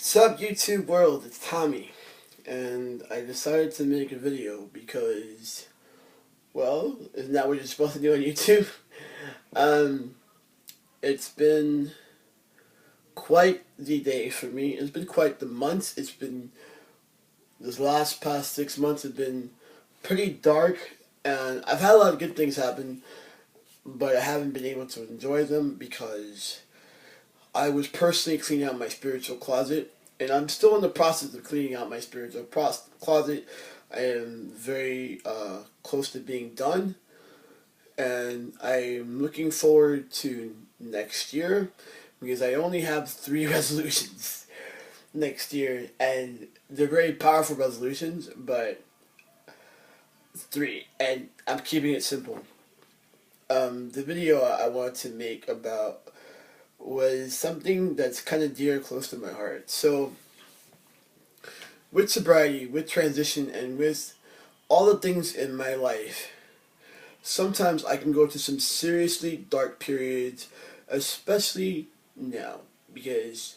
What's up, YouTube world? It's Tommy, and I decided to make a video because, well, isn't that what you're supposed to do on YouTube? Um, it's been quite the day for me. It's been quite the month. It's been this past 6 months have been pretty dark, and I've had a lot of good things happen, but I haven't been able to enjoy them because I was personally cleaning out my spiritual closet, and I'm still in the process of cleaning out my spiritual closet. I am very close to being done, and I'm looking forward to next year because I only have three resolutions next year, and they're very powerful resolutions, but three, and I'm keeping it simple. The video I wanted to make about was something that's kind of dear close to my heart. So, with sobriety, with transition, and with all the things in my life, sometimes I can go through some seriously dark periods, especially now, because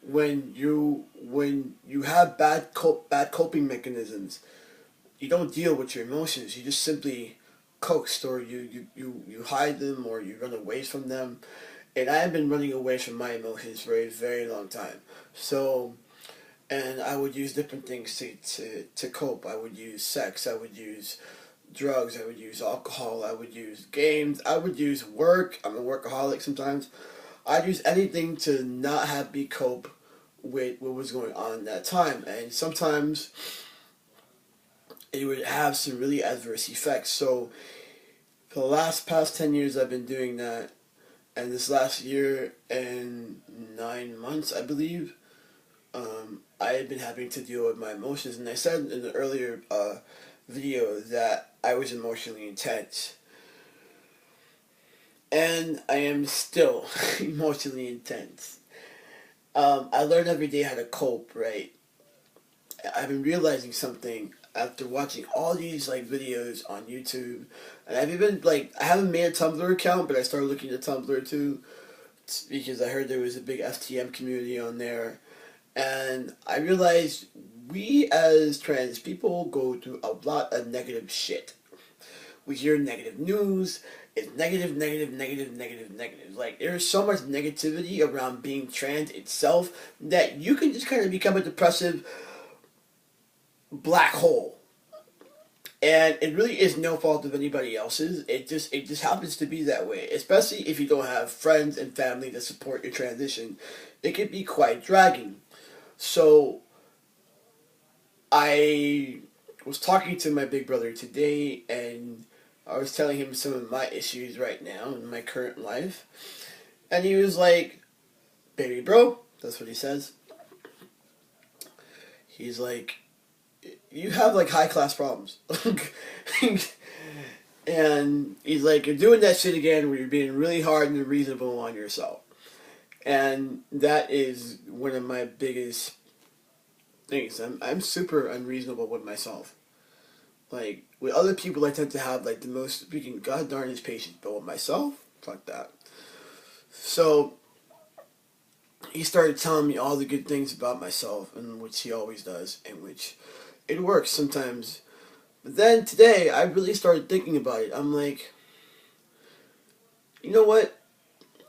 when you have bad coping mechanisms, you don't deal with your emotions. You just simply coast, or you hide them, or you run away from them. And I have been running away from my emotions for a very long time. So, and I would use different things to cope. I would use sex, I would use drugs, I would use alcohol, I would use games, I would use work. I'm a workaholic sometimes. I'd use anything to not have me cope with what was going on in that time. And sometimes it would have some really adverse effects. So, for the past 10 years, I've been doing that. And this last year and 9 months, I believe, I had been having to deal with my emotions. And I said in the earlier video that I was emotionally intense. And I am still emotionally intense. I learn every day how to cope, right? I've been realizing something after watching all these videos on YouTube, and I've even I haven't made a Tumblr account, but I started looking at Tumblr too, because I heard there was a big FTM community on there, and I realized we as trans people go through a lot of negative shit. We hear negative news. It's negative, negative, negative, negative, negative. There's so much negativity around being trans itself that you can just kind of become a depressive black hole. And it really is no fault of anybody else's. It just happens to be that way. Especially if you don't have friends and family that support your transition. It can be quite dragging. So I was talking to my big brother today, and I was telling him some of my issues right now in my current life. And he was like, "Baby bro," that's what he says. He's like, "You have high class problems." And he's like, "You're doing that shit again where you're being really hard and unreasonable on yourself." And that is one of my biggest things. I'm super unreasonable with myself. With other people, I tend to have the most freaking god darnest patience, but with myself, fuck that. So he started telling me all the good things about myself, and which he always does, in which it works sometimes. But then today, I really started thinking about it. I'm like, you know what?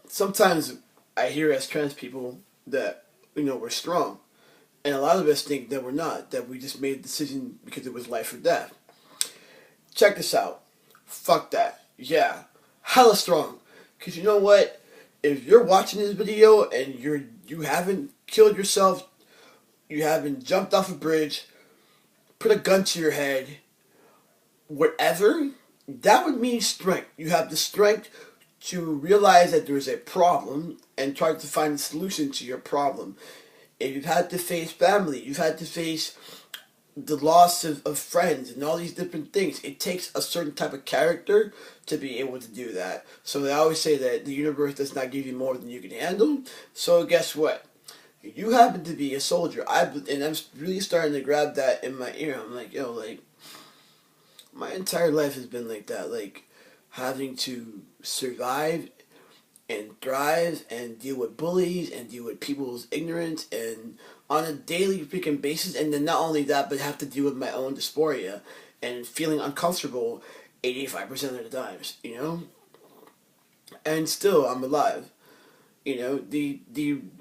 Sometimes I hear as trans people that, we're strong. And a lot of us think that we're not, that we just made a decision because it was life or death. Check this out. Fuck that. Yeah. Hella strong. Because you know what? If you're watching this video and you haven't killed yourself, you haven't jumped off a bridge, put a gun to your head, whatever, that would mean strength. You have the strength to realize that there's a problem and try to find a solution to your problem. If you've had to face family, you've had to face the loss of friends and all these different things, it takes a certain type of character to be able to do that. So they always say that the universe does not give you more than you can handle. So guess what? You happen to be a soldier. And I'm really starting to grab that in my ear. I'm like, yo, my entire life has been like that. Having to survive and thrive and deal with bullies and deal with people's ignorance and on a daily freaking basis, and then not only that, but have to deal with my own dysphoria and feeling uncomfortable 85% of the times, you know? And still, I'm alive. You know, the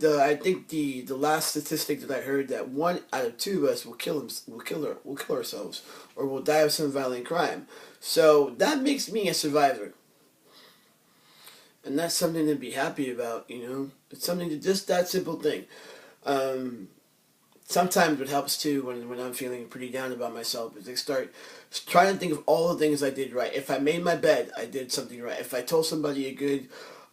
I think the last statistic that I heard that 1 out of 2 of us will kill ourselves or will die of some violent crime. So that makes me a survivor, and that's something to be happy about. You know, it's something to just that simple thing. Um, Sometimes what helps too when I'm feeling pretty down about myself is I start trying to think of all the things I did right. If I made my bed, I did something right. If I told somebody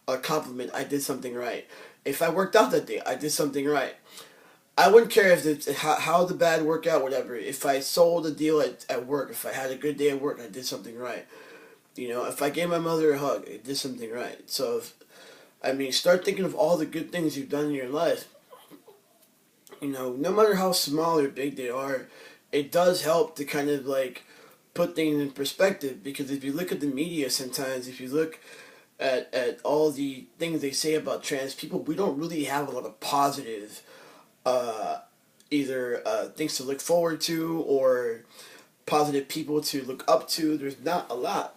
a compliment, I did something right. If I worked out that day, I did something right. I wouldn't care if it's how the bad worked out, whatever. If I sold a deal at work, if I had a good day at work, I did something right. You know, if I gave my mother a hug, I did something right. So, start thinking of all the good things you've done in your life. You know, no matter how small or big they are, it does help to kind of like put things in perspective. Because if you look at the media sometimes, if you look at all the things they say about trans people, we don't really have a lot of positive uh, either things to look forward to or positive people to look up to. There's not a lot.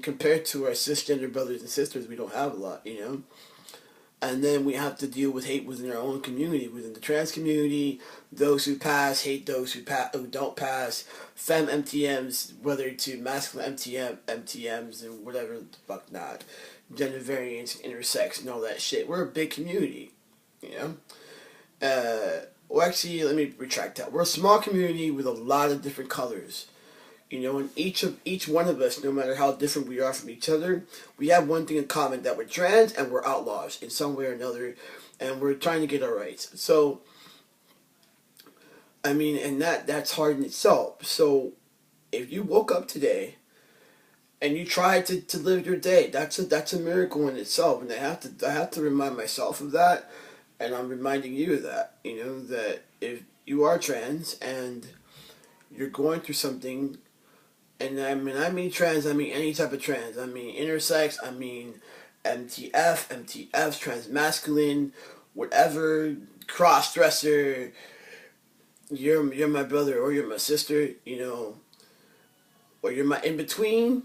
Compared to our cisgender brothers and sisters, we don't have a lot, you know? And then we have to deal with hate within our own community, within the trans community. Those who pass hate those who don't pass. Femme MTMs, whether to masculine MTMs and whatever the fuck not. Gender variance, intersex, and all that shit. We're a big community, you know? Well, actually, let me retract that. We're a small community with a lot of different colors. You know, and each one of us, no matter how different we are from each other, we have one thing in common, that we're trans and we're outlaws in some way or another, and we're trying to get our rights. So, and that's hard in itself. So, if you woke up today and you tried to live your day, that's a miracle in itself, and I have to remind myself of that, and I'm reminding you of that. You know that if you are trans and you're going through something. And I mean trans, I mean any type of trans. I mean intersex, I mean MTF, transmasculine, whatever, cross-dresser, you're my brother or you're my sister, you know, or you're my in-between.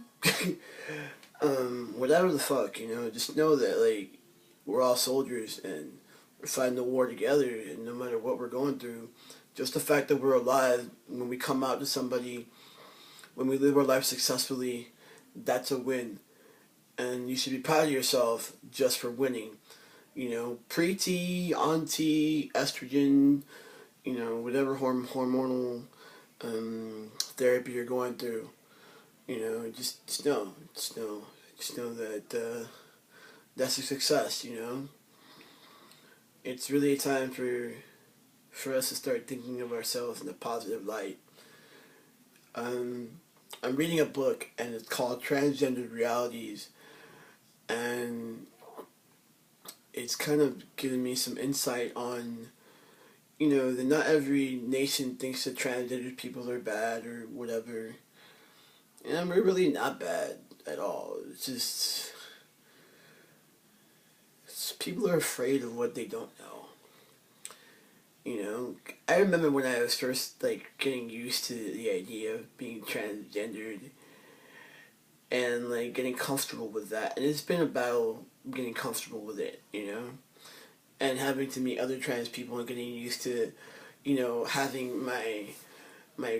Whatever the fuck, you know, just know that, like, we're all soldiers and we're fighting the war together, and no matter what we're going through, just the fact that we're alive, when we come out to somebody, when we live our life successfully, that's a win. And you should be proud of yourself just for winning. You know, pre-T, on-T, estrogen, you know, whatever hormonal therapy you're going through. You know, just know that that's a success, you know. It's really a time for us to start thinking of ourselves in a positive light. I'm reading a book, and it's called Transgendered Realities, and it's kind of giving me some insight on, you know, that not every nation thinks that transgender people are bad or whatever, and we're really not bad at all. People are afraid of what they don't know. You know, I remember when I was first, like, getting used to the idea of being transgendered and, like, getting comfortable with that. And it's been a battle getting comfortable with it, you know? And having to meet other trans people and getting used to, you know, having my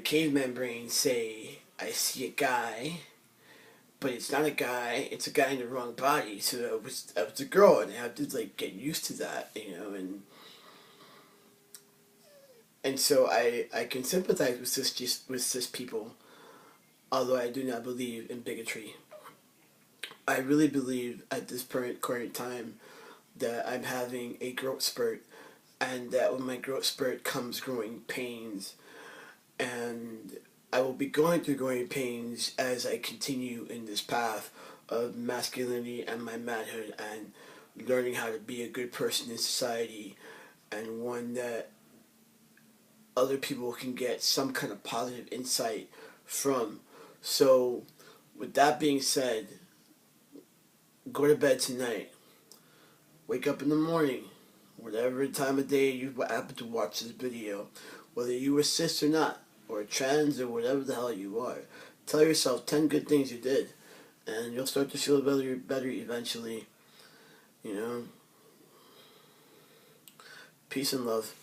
caveman brain say, I see a guy, but it's not a guy, it's a guy in the wrong body. So I was a girl, and I had to, like, get used to that, you know, and so I can sympathize with cis people, although I do not believe in bigotry. I really believe at this current time that I'm having a growth spurt, and that with my growth spurt comes growing pains, and I will be going through growing pains as I continue in this path of masculinity and my manhood and learning how to be a good person in society, and one that other people can get some kind of positive insight from. So, with that being said, go to bed tonight Wake up in the morning, whatever time of day you happen to watch this video, whether you are cis or not, or trans or whatever the hell you are. Tell yourself 10 good things you did, and you'll start to feel better eventually. You know, peace and love.